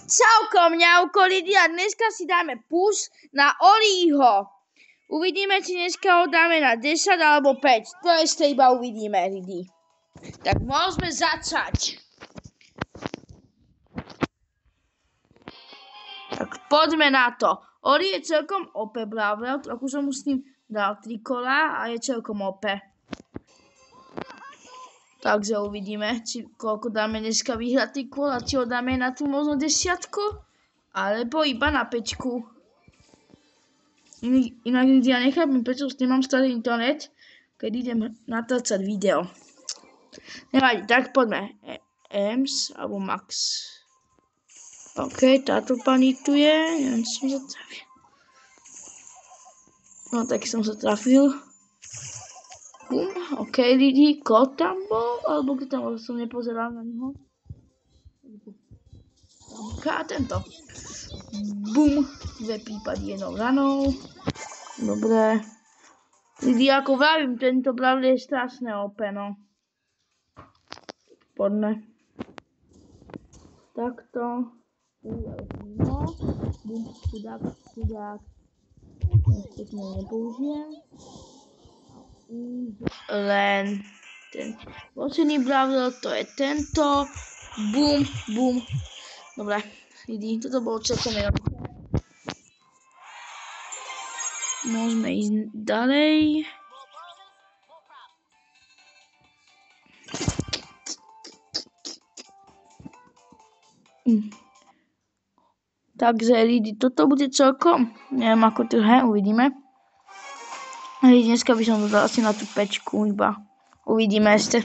Čauko mňauko lidi a dneska si dáme push na Oliho. Uvidíme, či dneska ho dáme na 10 alebo 5. To ešte iba uvidíme lidi. Tak môžeme začať. Tak poďme na to. Oli je celkom OP Brawler, trochu som mu s ním dal 3 kola a je celkom OP. Takže uvidíme, či koľko dáme dneska vyhratý kôl a či ho dáme na tú možno 10, alebo iba na 5. Inak ja nechápem, prečo s tým mám starý internet, keď idem natáčať video. Nevadí, tak poďme. Ems alebo Max. OK, táto pani tu je. Neviem, či som sa trafil. No, tak som sa trafil. OK, lidi, kto tam bol? Alebo kto tam bol? Som nepozeral na neho. A tento. Bum. 2 prípady jednou ranou. Dobre. Lidi, ako vravím, tento Brawler je strašné OP, no. Poďme. Takto. No. Bum, chudák. Ešte nepoužijem. Len ten posledný Brawler, to je tento. Bum. Dobre, lidi, toto bolo celkom jednoduché. Môžeme ísť ďalej. Takže lidi, toto bude celkom, neviem ako to je, uvidíme. Dneska by som to dal asi na tú 5 iba. Uvidíme ešte.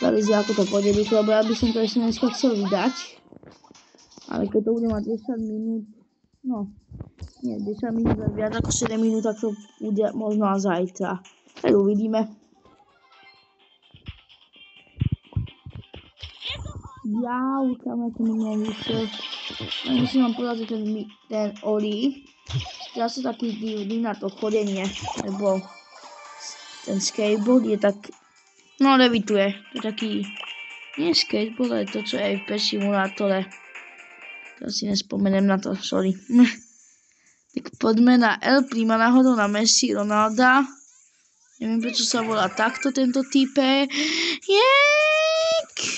Záleží ako to pôjde rýchlo, lebo ja by som to ešte dneska chcel vydať. Ale keď to bude mať 10 minút, no, nie, 10 minút a viac ako 7 minút, tak to bude možno až zajtra. Tak uvidíme. Kam ja to nemám vyšiel. Ja musím vám povedať, že ten Oli, ja som taký divný na to chodenie, lebo ten skateboard je tak, no levituje, to je taký, nie skateboard, ale to, čo je aj v PS simulátore. To si nespomenem na to, sorry. Tak poďme na El Prima, náhodou na Messi, Ronalda. Neviem, prečo sa volá takto tento type.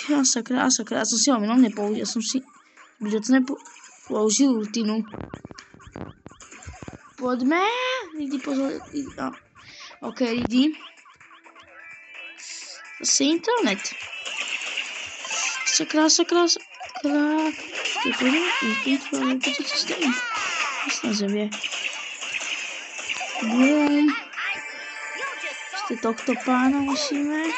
Krása, som si ho minulom nepoužil, som si vždycky použil rutinu. Poďme, lidi, pozor, no. OK, lidi. Zase internet. Krása. Bum. Ešte tohto pána musíme.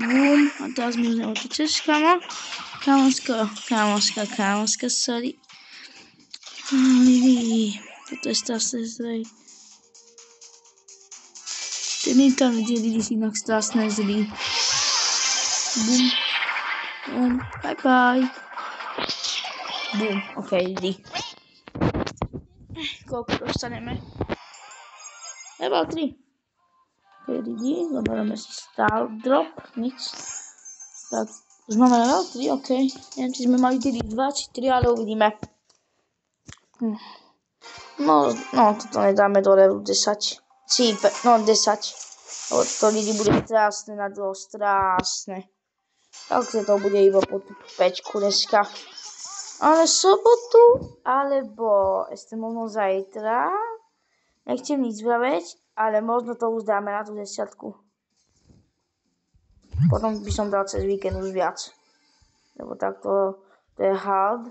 Bum. A teraz mi už neotočeš, kamo. Kamoška, sorry. Toto je strašné zlej. Ten internet je lidi inak strašné zlý. Bum. Bye. Bum. OK, lidi. Koľko dostaneme? Level 3. OK, lidi. Zoberieme si Star Drop. Nič. Tak, už máme level 3, OK. Neviem, či sme mali tedy 2 či 3, ale uvidíme. No, toto nedáme do levelu 10. 10. To lidi bude strašné na dlho, strašné. Takže to bude iba po tú 5 dneska. Ale sobotu, alebo ešte možno zajtra. Nechcem nič vraveť, ale možno to už dáme na tú 10. Potom by som dal cez víkend už viac. Lebo takto to je hard.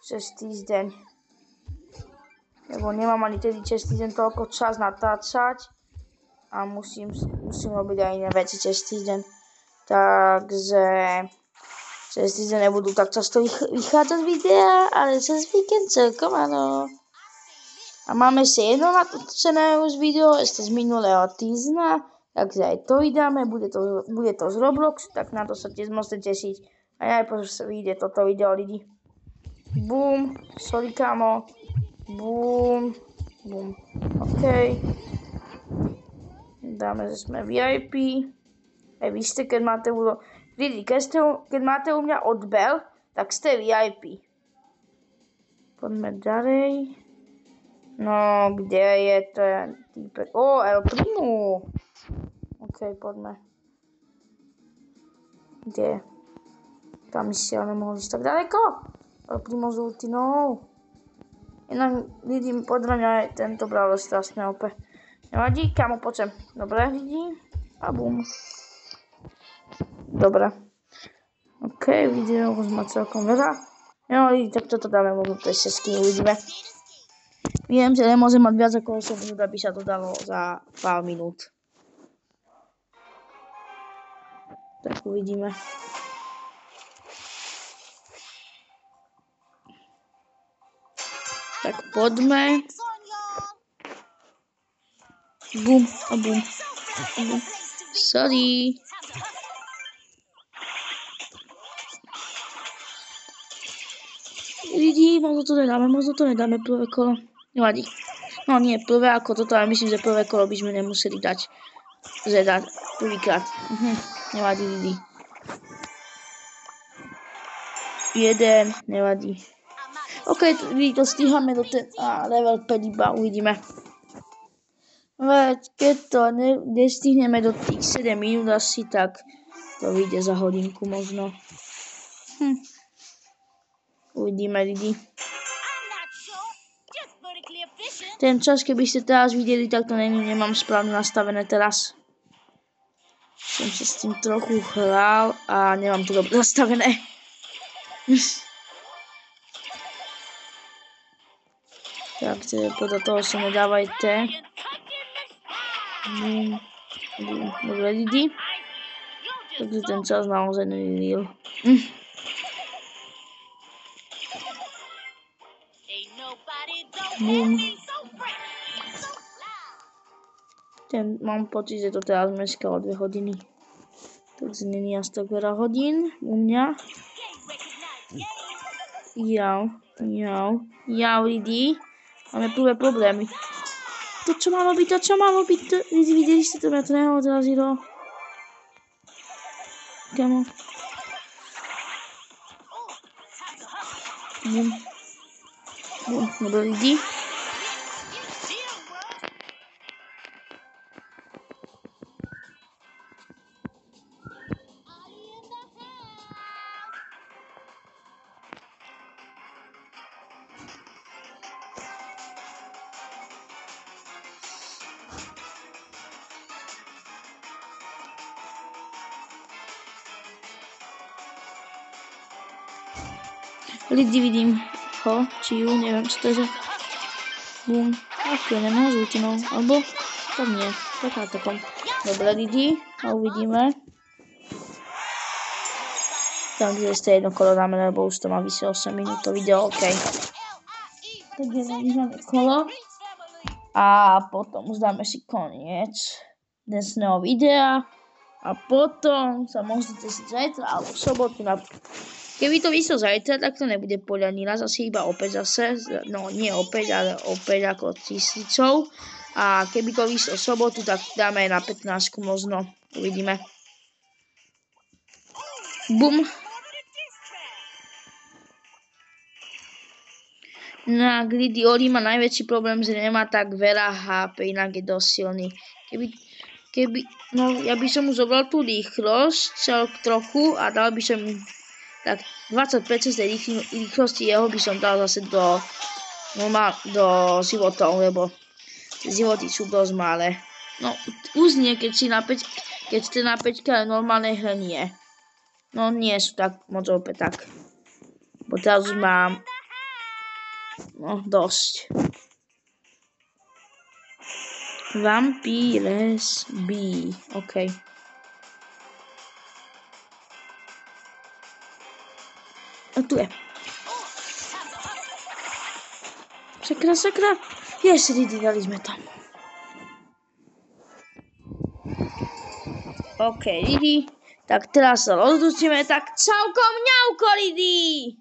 Cez týždeň. Lebo nemám ani tedy cez týždeň toľko čas natáčať. A musím robiť aj iné veci cez týždeň. Takže cez týždeň nebudú tak často vychádzať videa, ale cez víkend celkom áno. A máme ešte jedno natočené už video, ešte z minulého týždňa. Takže aj to vydáme, bude to z Robloxu, tak na to sa tiež môžete tešiť. A aj sa vyjde toto video, lidi. Bum, sorry kamo. Bum. OK. Dáme, že sme VIP. Aj vy ste, keď máte Lidi, keď máte u mňa odbel, tak ste VIP. Poďme ďalej. No, kde je ten týpek? El Primo. OK, poďme. Kde je? Tam si ale nemohol ísť tak ďaleko. El Primo z ultinou. Inak lidi, podľa mňa je tento brawler strašne OP. Nevadí, kamo, počem. Dobre, lidi. A bum. Dobre. OK, video už má celkom veľa. No, lidi, tak toto dáme, možno to ešte s kým uvidíme. Viem, že nemôžem mať viac ako 8 minút, aby sa to dalo za pár minút. Tak uvidíme. Tak poďme. Bum a bum. Sorry. Lidi, možno to nedáme prvé kolo. Nevadí. No nie, prvé ako toto, ale myslím, že prvé kolo by sme nemuseli dať. Zedať prvýkrát. Nevadí, lidi. 1, nevadí. OK, lidi, to stíhame do ten level 5 iba, uvidíme. Veď keď to nestihneme do tých 7 minút asi, tak to vyjde za hodinku možno. Uvidíme, lidi. Ten čas, keby ste teraz videli, tak to nemám správne nastavené teraz. Som sa s tým trochu hral a nemám to dobre nastavené. Takže podľa toho sa nedávajte. Dobre, lidi. Takže ten čas naozaj nevývil. Mám pocit, že to teraz meškalo 2 hodiny. Takže není až tak veľa hodín u mňa. Jau, lidi. Máme prvé problémy. To čo malo byť, lidi, videli ste to, mňa to neodrazilo. Kamo. Dobre, lidi. Lidi, vidím ho, či ju, neviem, čo to je. Bum. Ok, nemá s ultinou, alebo tak nie, taká takom. Dobre, lidi, a uvidíme. Takže ešte jedno kolo dáme, lebo už to má vyše 8 minút to video, ok. Takže vyhľadné kolo. A potom už dáme si koniec dnesného videa. A potom sa môžete tešiť zajtra alebo v sobotu na... Keby to vyšlo zajtra, tak to nebude podľa ní raz, asi iba opäť zase, no nie opäť, ale opäť ako 1000. A keby to vyšlo v sobotu, tak dáme na 15 možno, uvidíme. Bum. Na Greedy Ori má najväčší problém, že nemá tak veľa HP, inak je dosť silný. No ja by som mu zobral tú rýchlosť trochu a dal by som mu tak 20% z tej rýchlosti jeho by som dal zase do životov, lebo životy sú dosť malé. No uznie, keď ste na 5, ale normálnej hre nie. No nie sú tak moc opäť tak. Bo teraz už mám dosť. Vampires B. OK. A tu je. Sakra. Yes, lidi, dali sme tam. OK, lidi. Tak teraz sa rozlúčime. Tak čauko mňauko, lidi.